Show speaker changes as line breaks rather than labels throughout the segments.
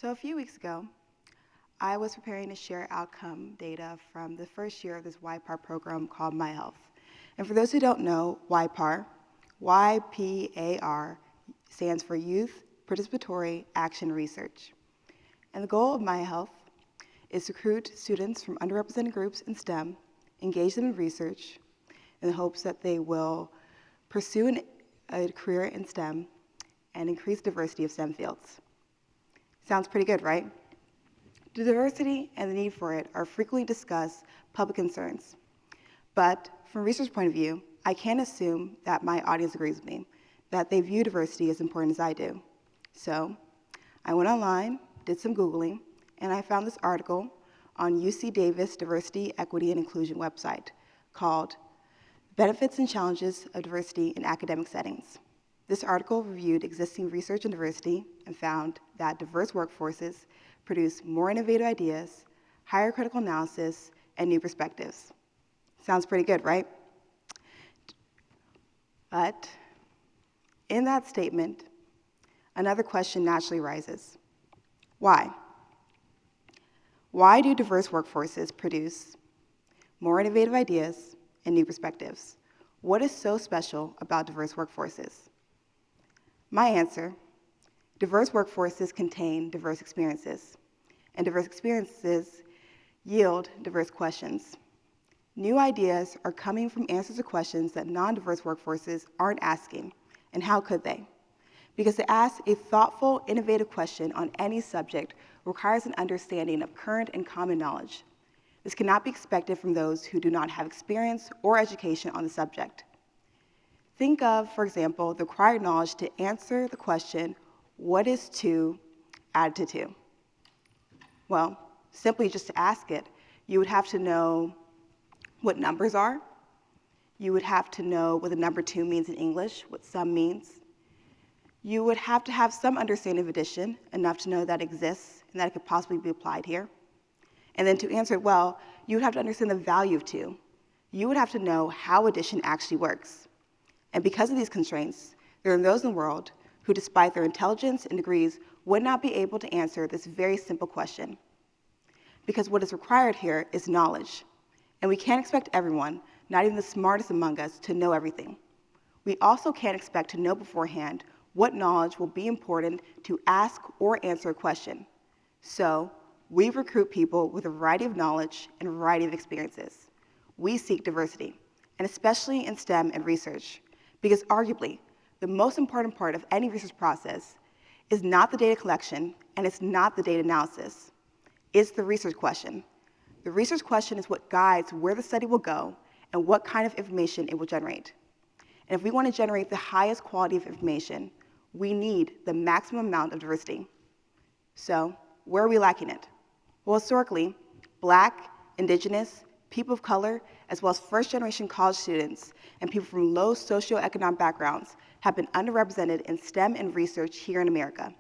So a few weeks ago, I was preparing to share outcome data from the first year of this YPAR program called My Health. And for those who don't know, YPAR stands for Youth Participatory Action Research. And the goal of My Health is to recruit students from underrepresented groups in STEM, engage them in research in the hopes that they will pursue a career in STEM and increase diversity of STEM fields. Sounds pretty good, right? The diversity and the need for it are frequently discussed public concerns. But from a research point of view, I can't assume that my audience agrees with me, that they view diversity as important as I do. So I went online, did some Googling, and I found this article on UC Davis Diversity, Equity, and Inclusion website called Benefits and Challenges of Diversity in Academic Settings. This article reviewed existing research in diversity and found that diverse workforces produce more innovative ideas, higher critical analysis, and new perspectives. Sounds pretty good, right? But in that statement, another question naturally arises. Why? Why do diverse workforces produce more innovative ideas and new perspectives? What is so special about diverse workforces? My answer, diverse workforces contain diverse experiences, and diverse experiences yield diverse questions. New ideas are coming from answers to questions that non-diverse workforces aren't asking, and how could they? Because to ask a thoughtful, innovative question on any subject requires an understanding of current and common knowledge. This cannot be expected from those who do not have experience or education on the subject. Think of, for example, the required knowledge to answer the question, what is 2 added to 2? Well, simply just to ask it, you would have to know what numbers are. You would have to know what the number 2 means in English, what sum means. You would have to have some understanding of addition, enough to know that it exists and that it could possibly be applied here. And then to answer it well, you would have to understand the value of 2. You would have to know how addition actually works. And because of these constraints, there are those in the world who, despite their intelligence and degrees, would not be able to answer this very simple question. Because what is required here is knowledge. And we can't expect everyone, not even the smartest among us, to know everything. We also can't expect to know beforehand what knowledge will be important to ask or answer a question. So we recruit people with a variety of knowledge and a variety of experiences. We seek diversity, and especially in STEM and research, because arguably, the most important part of any research process is not the data collection, and it's not the data analysis. It's the research question. The research question is what guides where the study will go and what kind of information it will generate. And if we want to generate the highest quality of information, we need the maximum amount of diversity. So, where are we lacking it? Well, historically, Black, Indigenous, people of color, as well as first-generation college students and people from low socioeconomic backgrounds have been underrepresented in STEM and research here in America.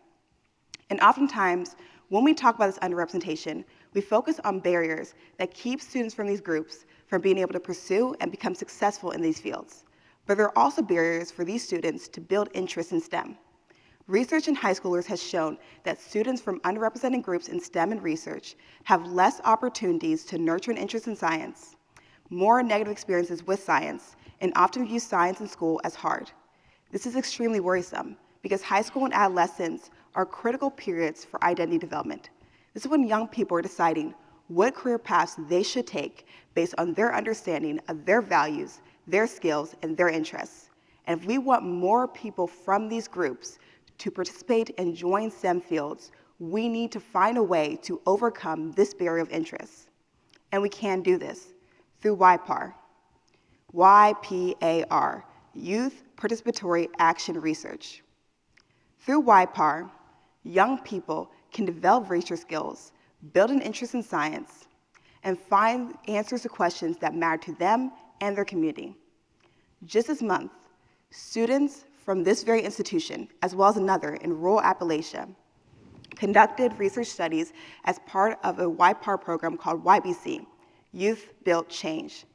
And oftentimes, when we talk about this underrepresentation, we focus on barriers that keep students from these groups from being able to pursue and become successful in these fields. But there are also barriers for these students to build interest in STEM. Research in high schoolers has shown that students from underrepresented groups in STEM and research have less opportunities to nurture an interest in science, more negative experiences with science, and often view science in school as hard. This is extremely worrisome because high school and adolescence are critical periods for identity development. This is when young people are deciding what career paths they should take based on their understanding of their values, their skills, and their interests. And if we want more people from these groups to participate and join STEM fields, we need to find a way to overcome this barrier of interest. And we can do this through YPAR, YPAR, Youth Participatory Action Research. Through YPAR, young people can develop research skills, build an interest in science, and find answers to questions that matter to them and their community. Just this month, students from this very institution, as well as another in rural Appalachia, conducted research studies as part of a YPAR program called YBC, Youth Built Change.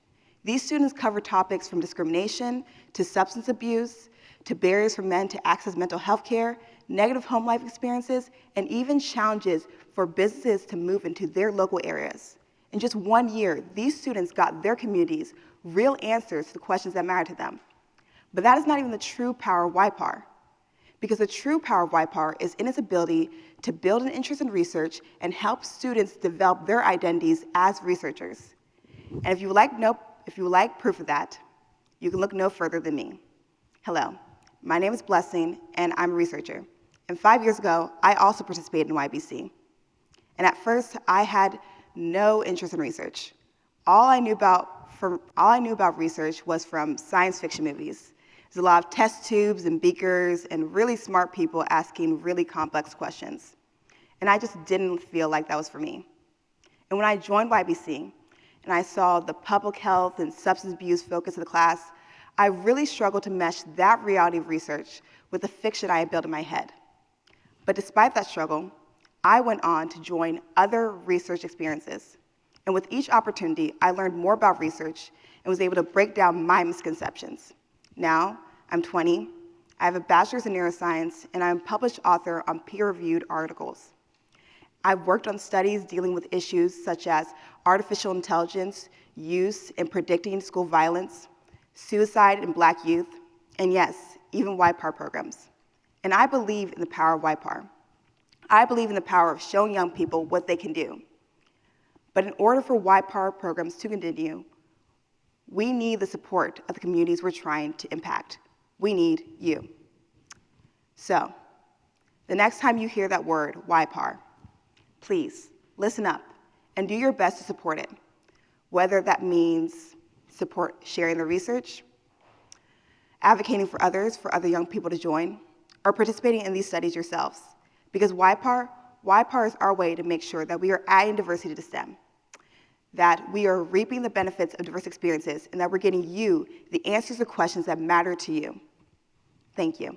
These students cover topics from discrimination to substance abuse, to barriers for men to access mental health care, negative home life experiences, and even challenges for businesses to move into their local areas. In just 1 year, these students got their communities real answers to the questions that matter to them. But that is not even the true power of YPAR, because the true power of YPAR is in its ability to build an interest in research and help students develop their identities as researchers. And if you would like proof of that, you can look no further than me. Hello, my name is Blessing, and I'm a researcher. And 5 years ago, I also participated in YBC. And at first, I had no interest in research. All I knew about research was from science fiction movies. There's a lot of test tubes and beakers and really smart people asking really complex questions. And I just didn't feel like that was for me. And when I joined YBC, and I saw the public health and substance abuse focus of the class, I really struggled to mesh that reality of research with the fiction I had built in my head. But despite that struggle, I went on to join other research experiences. And with each opportunity, I learned more about research and was able to break down my misconceptions. Now, I'm 20, I have a bachelor's in neuroscience, and I'm a published author on peer-reviewed articles. I've worked on studies dealing with issues such as artificial intelligence, use in predicting school violence, suicide in Black youth, and yes, even YPAR programs. And I believe in the power of YPAR. I believe in the power of showing young people what they can do. But in order for YPAR programs to continue, we need the support of the communities we're trying to impact. We need you. So, the next time you hear that word, YPAR, please listen up and do your best to support it, whether that means support sharing the research, advocating for others, for other young people to join, or participating in these studies yourselves. Because YPAR is our way to make sure that we are adding diversity to STEM, that we are reaping the benefits of diverse experiences, and that we're getting you the answers to questions that matter to you. Thank you.